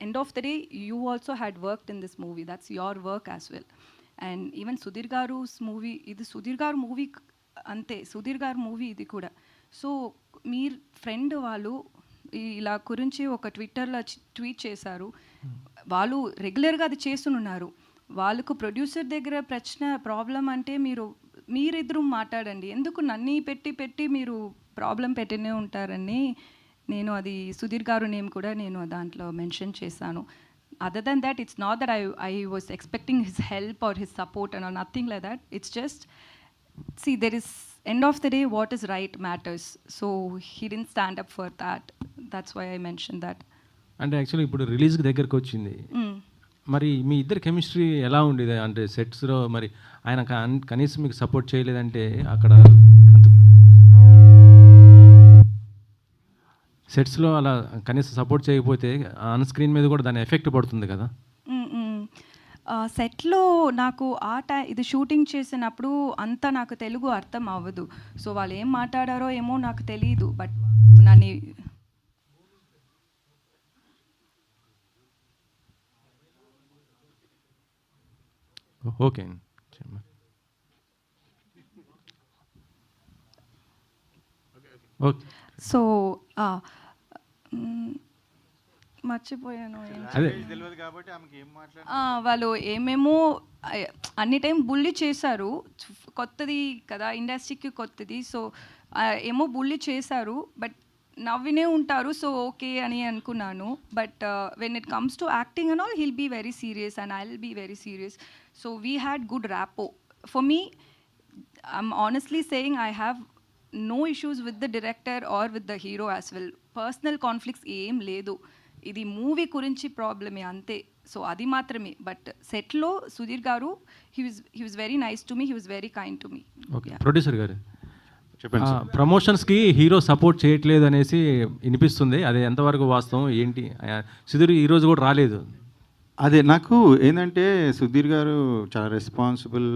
end of the day, you also had worked in this movie. That's your work as well. And even Sudhir Garu's movie, ఇది సుధీర్ గారు movie అంతే, సుధీర్ గారు movie ఇది కూడా. So మీ friend వాళ్ళు ఇలా గురించి ఒక ట్విట్టర్లో ట్వీట్ చేశారు. వాళ్ళు రెగ్యులర్గా అది చేస్తున్నారు. వాళ్ళకు ప్రొడ్యూసర్ దగ్గర ప్రాబ్లం అంటే మీరిద్దరూ మాట్లాడండి, ఎందుకు నన్ను పెట్టి మీరు ప్రాబ్లం పెట్టినే ఉంటారని నేను అది సుధీర్ గారు నేమ్ కూడా నేను దాంట్లో మెన్షన్ చేశాను. Other than that, it's not that I was expecting his help or his support and nothing like that. It's just see, there is end of the day what is right matters, so he didn't stand up for that. That's why I mentioned that. అంటే actually ఇప్పుడు release దగ్గరకు వచ్చింది, మరి మీ ఇద్దరు chemistry ఎలా ఉండేది? అంటే సెట్స్లో మరి ఆయన కనీసం మీకు సపోర్ట్ చేయలేదంటే అక్కడ సెట్స్లో అలా కనీసం సపోర్ట్ చేయకపోతే ఆన్ స్క్రీన్ మీద కూడా దాని ఎఫెక్ట్ పడుతుంది కదా. సెట్లో నాకు ఇది షూటింగ్ చేసినప్పుడు అంతా నాకు తెలుగు అర్థం అవ్వదు. సో వాళ్ళు ఏం మాట్లాడారో ఏమో నాకు తెలియదు. బట్ నన్ను ఓకే. ఓకే. సో మర్చిపోయాను. వాళ్ళు ఏమేమో అన్ని టైం బుల్లి చేశారు. కొత్తది కదా, ఇండస్ట్రీకి కొత్తది. సో ఏమో బుల్లి చేశారు, బట్ నవ్వినే ఉంటారు. సో ఓకే అని అనుకున్నాను. But when it comes to acting and all, he'll be very serious and I will be very serious. So we had good rapport. For me, I'm honestly saying, I have no issues with the director or with the hero as well. Personal conflicts ఏం లేదు. ఇది movie గురించి ప్రాబ్లమే అంతే. So అది మాత్రమే. But సెట్లో సుధీర్ గారు he was very nice to me, he was very kind to me. Okay. Producer గారు చెప్పండి. ప్రమోషన్స్కి హీరో సపోర్ట్ చేయట్లేదు అనేసి వినిపిస్తుంది, అదే ఎంతవరకు వాస్తవం ఏంటి? సుధీర్ ఈరోజు కూడా రాలేదు. అదే నాకు ఏంటంటే సుధీర్ గారు చాలా రెస్పాన్సిబుల్